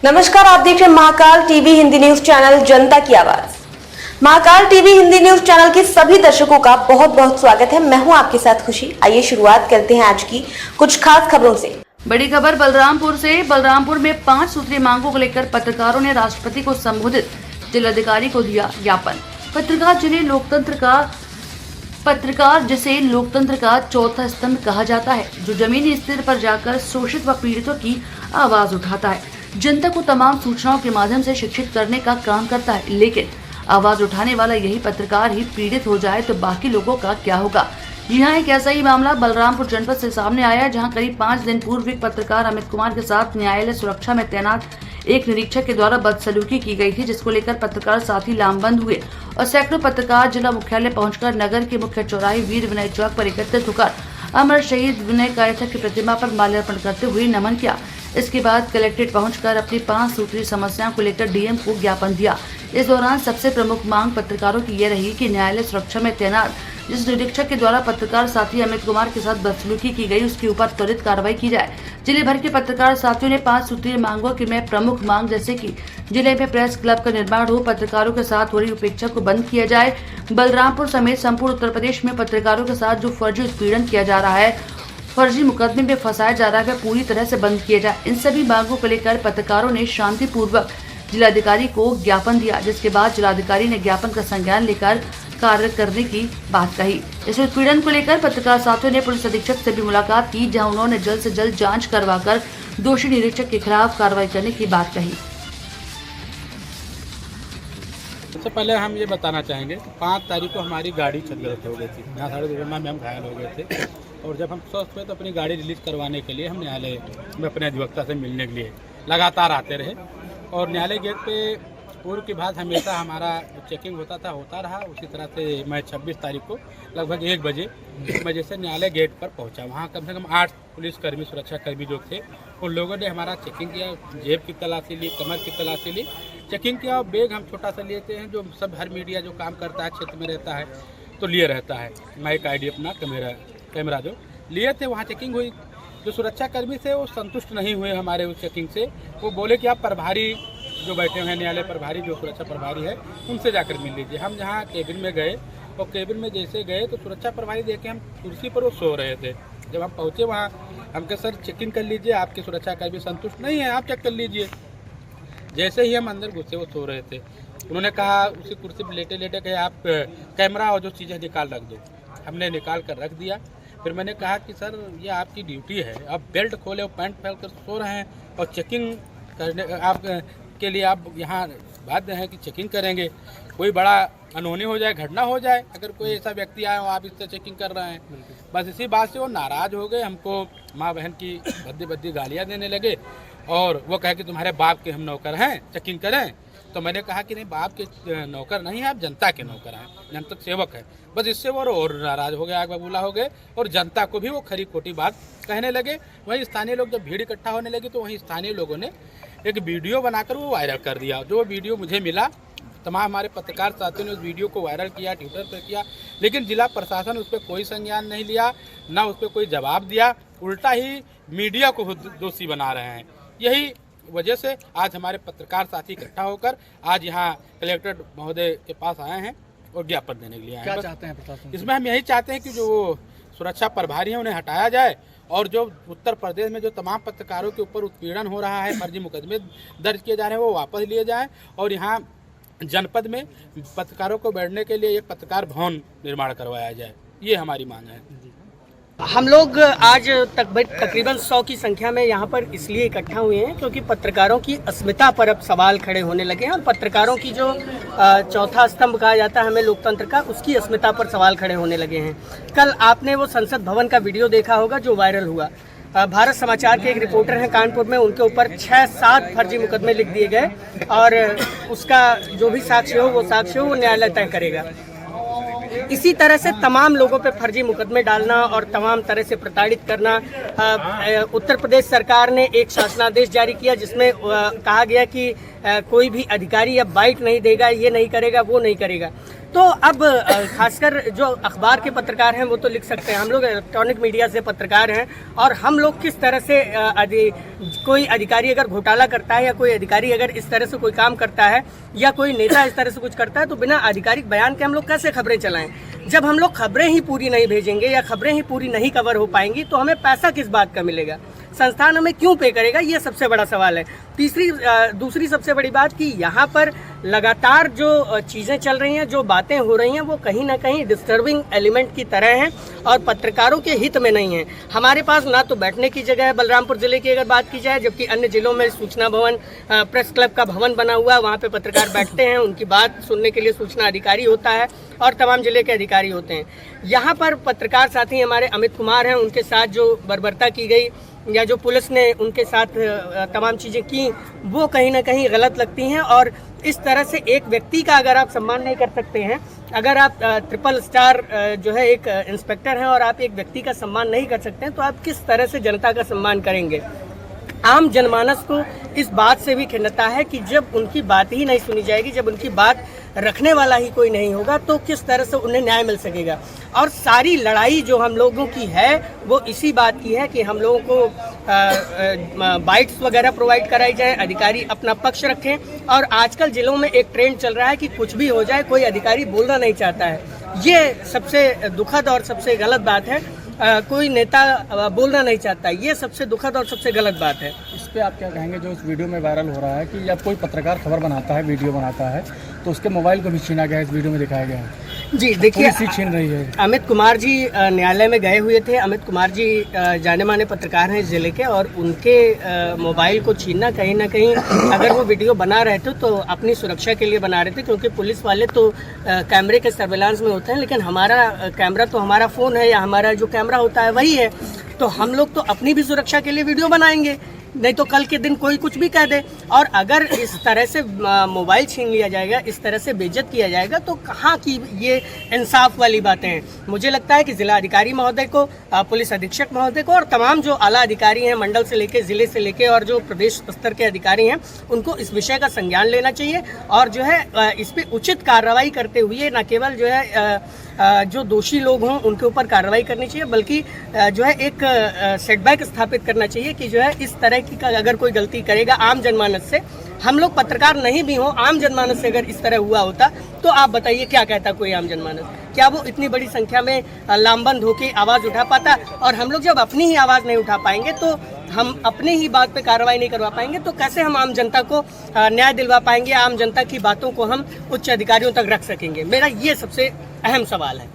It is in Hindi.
नमस्कार, आप देख रहे हैं Mahakal TV Hindi news channel जनता की आवाज। Mahakal TV Hindi news channel के सभी दर्शकों का बहुत बहुत स्वागत है। मैं हूं आपके साथ खुशी। आइए शुरुआत करते हैं आज की कुछ खास खबरों से। बड़ी खबर बलरामपुर से। बलरामपुर में 5 सूत्रीय मांगों को लेकर पत्रकारों ने राष्ट्रपति को संबोधित जिलाधिकारी को दिया ज्ञापन। पत्रकार जिसे लोकतंत्र का चौथा स्तंभ कहा जाता है, जो जमीनी स्तर पर जाकर शोषित व पीड़ितों की आवाज उठाता है, जनता को तमाम सूचनाओं के माध्यम से शिक्षित करने का काम करता है। लेकिन आवाज उठाने वाला यही पत्रकार ही पीड़ित हो जाए तो बाकी लोगों का क्या होगा। यहाँ एक ऐसा ही मामला बलरामपुर जनपद से सामने आया, जहाँ करीब 5 दिन पूर्व एक पत्रकार अमित कुमार के साथ न्यायालय सुरक्षा में तैनात एक निरीक्षक के द्वारा बदसलूकी की गई थी, जिसको लेकर पत्रकार साथी लामबंद हुए और सैकड़ों पत्रकार जिला मुख्यालय पहुंचकर नगर के मुख्य चौराहे वीर विनय चौक पर एकत्रित होकर अमर शहीद विनय कायथा की प्रतिमा पर माल्यार्पण करते हुए नमन किया। इसके बाद कलेक्ट्रेट पहुंचकर अपनी 5 सूत्रीय समस्याओं को लेकर डीएम को ज्ञापन दिया। इस दौरान सबसे प्रमुख मांग पत्रकारों की ये रही कि न्यायालय सुरक्षा में तैनात जिस निरीक्षक के द्वारा पत्रकार साथी अमित कुमार के साथ बदसलूकी की गई, उसके ऊपर त्वरित कार्रवाई की जाए। जिले भर के पत्रकार साथियों ने 5 सूत्रीय मांगों की में प्रमुख मांग जैसे कि जिले में प्रेस क्लब का निर्माण हो, पत्रकारों के साथ हो रही उपेक्षा को बंद किया जाए, बलरामपुर समेत संपूर्ण उत्तर प्रदेश में पत्रकारों के साथ जो फर्जी उत्पीड़न किया जा रहा है, फर्जी मुकदमे में फंसाया जा रहा है, वह पूरी तरह से बंद किया जाए। इन सभी मांगों को लेकर पत्रकारों ने शांतिपूर्वक जिलाधिकारी को ज्ञापन दिया, जिसके बाद जिलाधिकारी ने ज्ञापन का संज्ञान लेकर कार्य करने की बात कही। इस उत्पीड़न को लेकर पत्रकार साथियों ने पुलिस अधीक्षक से भी मुलाकात की, जहां उन्होंने जल्द से जल्द जांच करवाकर दोषी निरीक्षक के खिलाफ कार्रवाई करने की बात कही। सबसे पहले हम ये बताना चाहेंगे, 5 तारीख को हमारी गाड़ी क्षतिग्रस्त हो गई थी। यहाँ सड़क दुर्घटना में हम घायल हो गए थे और जब हम स्वस्थ हुए तो अपनी गाड़ी रिलीज करवाने के लिए हम न्यायालय में अपने अधिवक्ता से मिलने के लिए लगातार आते रहे और न्यायालय गेट पे पूर्व के बाद हमेशा हमारा चेकिंग होता रहा। उसी तरह से मैं 26 तारीख को लगभग 1 बजे से न्यायालय गेट पर पहुंचा। वहां कम से कम 8 पुलिसकर्मी, सुरक्षाकर्मी जो थे, उन लोगों ने हमारा चेकिंग किया, जेब की तलाशी ली, कमर की तलाशी ली, चेकिंग किया। और बैग हम छोटा सा लेते हैं, जो सब हर मीडिया जो काम करता है क्षेत्र में रहता है तो लिए रहता है, माइक आईडी अपना कैमरा जो लिए थे। वहाँ चेकिंग हुई। जो सुरक्षाकर्मी थे वो संतुष्ट नहीं हुए हमारे उस चेकिंग से। वो बोले कि आप प्रभारी जो बैठे हुए हैं, न्यायालय प्रभारी जो सुरक्षा प्रभारी है, उनसे जाकर मिल लीजिए। हम जहाँ केबिन में गए और केबिन में जैसे गए तो सुरक्षा प्रभारी देखे हम कुर्सी पर वो सो रहे थे। जब हम पहुँचे वहाँ, हम कहे सर चेकिंग कर लीजिए, आपके सुरक्षाकर्मी संतुष्ट नहीं है, आप चेक कर लीजिए। जैसे ही हम अंदर घुसे वो सो रहे थे। उन्होंने कहा उसी कुर्सी पर लेटे लेटे कहे आप कैमरा और जो चीज़ें निकाल रख दो। हमने निकाल कर रख दिया। फिर मैंने कहा कि सर ये आपकी ड्यूटी है, आप बेल्ट खोले और पैंट फैल कर सो रहे हैं और चेकिंग करने आप के लिए आप यहाँ बाध्य हैं कि चेकिंग करेंगे। कोई बड़ा अनहोनी हो जाए, घटना हो जाए, अगर कोई ऐसा व्यक्ति आए और आप इससे चेकिंग कर रहे हैं। बस इसी बात से वो नाराज़ हो गए। हमको माँ बहन की भद्दी भद्दी गालियाँ देने लगे और वो कहे कि तुम्हारे बाप के हम नौकर हैं, चेकिंग करें। तो मैंने कहा कि नहीं, बाप के नौकर नहीं है, आप जनता के नौकर हैं, जनता सेवक है। बस इससे वो और नाराज़ हो गए, आग बबूला हो गए और जनता को भी वो खरी खोटी बात कहने लगे। वहीं स्थानीय लोग जब भीड़ इकट्ठा होने लगी तो वहीं स्थानीय लोगों ने एक वीडियो बनाकर वो वायरल कर दिया। जो वीडियो मुझे मिला, तमाम हमारे पत्रकार साथियों ने उस वीडियो को वायरल किया, ट्विटर पर किया, लेकिन जिला प्रशासन उस पर कोई संज्ञान नहीं लिया, ना उस पर कोई जवाब दिया, उल्टा ही मीडिया को दोषी बना रहे हैं। यही वजह से आज हमारे पत्रकार साथी इकट्ठा होकर आज यहाँ कलेक्टर महोदय के पास आए हैं और ज्ञापन देने के लिए आए हैं। क्या चाहते हैं प्रशासन? इसमें हम यही चाहते हैं कि जो सुरक्षा प्रभारी हैं उन्हें हटाया जाए और जो उत्तर प्रदेश में जो तमाम पत्रकारों के ऊपर उत्पीड़न हो रहा है, फर्जी मुकदमे दर्ज किए जा रहे हैं, वो वापस लिए जाएं और यहाँ जनपद में पत्रकारों को बैठने के लिए एक पत्रकार भवन निर्माण करवाया जाए। ये हमारी मांग है। हम लोग आज तकरीबन 100 की संख्या में यहाँ पर इसलिए इकट्ठा हुए हैं क्योंकि पत्रकारों की अस्मिता पर अब सवाल खड़े होने लगे हैं और पत्रकारों की जो चौथा स्तंभ कहा जाता है हमें लोकतंत्र का, उसकी अस्मिता पर सवाल खड़े होने लगे हैं। कल आपने वो संसद भवन का वीडियो देखा होगा जो वायरल हुआ। भारत समाचार के एक रिपोर्टर हैं कानपुर में, उनके ऊपर 6-7 फर्जी मुकदमे लिख दिए गए और उसका जो भी साक्ष्य हो वो न्यायालय तय करेगा। इसी तरह से तमाम लोगों पे फर्जी मुकदमे डालना और तमाम तरह से प्रताड़ित करना। उत्तर प्रदेश सरकार ने एक शासनादेश जारी किया जिसमें कहा गया कि कोई भी अधिकारी अब बाइट नहीं देगा, ये नहीं करेगा, वो नहीं करेगा। तो अब खासकर जो अखबार के पत्रकार हैं वो तो लिख सकते हैं, हम लोग इलेक्ट्रॉनिक मीडिया से पत्रकार हैं और हम लोग किस तरह से कोई अधिकारी अगर घोटाला करता है या कोई अधिकारी अगर इस तरह से कोई काम करता है या कोई नेता इस तरह से कुछ करता है तो बिना आधिकारिक बयान के हम लोग कैसे खबरें चलाएं। जब हम लोग खबरें ही पूरी नहीं भेजेंगे या खबरें ही पूरी नहीं कवर हो पाएंगी तो हमें पैसा किस बात का मिलेगा, संस्थान हमें क्यों पे करेगा, ये सबसे बड़ा सवाल है। दूसरी सबसे बड़ी बात कि यहाँ पर लगातार जो चीज़ें चल रही हैं, जो बातें हो रही हैं वो कहीं ना कहीं डिस्टर्बिंग एलिमेंट की तरह हैं और पत्रकारों के हित में नहीं है। हमारे पास ना तो बैठने की जगह है, बलरामपुर जिले की अगर बात की जाए, जबकि अन्य जिलों में सूचना भवन, प्रेस क्लब का भवन बना हुआ है, वहाँ पे पत्रकार बैठते हैं, उनकी बात सुनने के लिए सूचना अधिकारी होता है और तमाम जिले के अधिकारी होते हैं। यहाँ पर पत्रकार साथी हमारे अमित कुमार हैं, उनके साथ जो बर्बरता की गई या जो पुलिस ने उनके साथ तमाम चीज़ें की वो कहीं ना कहीं गलत लगती हैं। और इस तरह से एक व्यक्ति का अगर आप सम्मान नहीं कर सकते हैं, अगर आप ट्रिपल स्टार जो है एक इंस्पेक्टर हैं और आप एक व्यक्ति का सम्मान नहीं कर सकते हैं तो आप किस तरह से जनता का सम्मान करेंगे। आम जनमानस को इस बात से भी खिन्नता है कि जब उनकी बात ही नहीं सुनी जाएगी, जब उनकी बात रखने वाला ही कोई नहीं होगा तो किस तरह से उन्हें न्याय मिल सकेगा। और सारी लड़ाई जो हम लोगों की है वो इसी बात की है कि हम लोगों को बाइट्स वगैरह प्रोवाइड कराई जाए, अधिकारी अपना पक्ष रखें। और आजकल जिलों में एक ट्रेंड चल रहा है कि कुछ भी हो जाए, कोई अधिकारी बोलना नहीं चाहता है। ये सबसे दुखद और सबसे गलत बात है। कोई नेता बोलना नहीं चाहता, ये सबसे दुखद और सबसे गलत बात है। इस पे आप क्या कहेंगे जो इस वीडियो में वायरल हो रहा है कि जब कोई पत्रकार खबर बनाता है, वीडियो बनाता है तो उसके मोबाइल को भी छीना गया, इस वीडियो में दिखाया गया है। जी देखिए, छीन रही है। अमित कुमार जी न्यायालय में गए हुए थे। अमित कुमार जी जाने माने पत्रकार हैं इस जिले के और उनके मोबाइल को छीनना कहीं ना कहीं, अगर वो वीडियो बना रहे थे तो अपनी सुरक्षा के लिए बना रहे थे, क्योंकि पुलिस वाले तो कैमरे के सर्वेलांस में होते हैं, लेकिन हमारा कैमरा तो हमारा फ़ोन है या हमारा जो कैमरा होता है वही है। तो हम लोग तो अपनी भी सुरक्षा के लिए वीडियो बनाएंगे, नहीं तो कल के दिन कोई कुछ भी कह दे। और अगर इस तरह से मोबाइल छीन लिया जाएगा, इस तरह से बेइज्जत किया जाएगा तो कहाँ की ये इंसाफ वाली बातें हैं। मुझे लगता है कि जिला अधिकारी महोदय को, पुलिस अधीक्षक महोदय को और तमाम जो आला अधिकारी हैं, मंडल से लेके, जिले से लेके और जो प्रदेश स्तर के अधिकारी हैं, उनको इस विषय का संज्ञान लेना चाहिए और जो है इस पर उचित कार्रवाई करते हुए न केवल जो है जो दोषी लोग हों उनके ऊपर कार्रवाई करनी चाहिए, बल्कि जो है एक सेटबैक स्थापित करना चाहिए कि जो है इस तरह की अगर कोई गलती करेगा आम जनमानस से, हम लोग पत्रकार नहीं भी हों, आम जनमानस से अगर इस तरह हुआ होता तो आप बताइए क्या कहता कोई आम जनमानस, क्या वो इतनी बड़ी संख्या में लामबंद होकर आवाज़ उठा पाता। और हम लोग जब अपनी ही आवाज़ नहीं उठा पाएंगे तो हम अपने ही बात पे कार्रवाई नहीं करवा पाएंगे तो कैसे हम आम जनता को न्याय दिलवा पाएंगे, आम जनता की बातों को हम उच्च अधिकारियों तक रख सकेंगे। मेरा ये सबसे अहम सवाल है।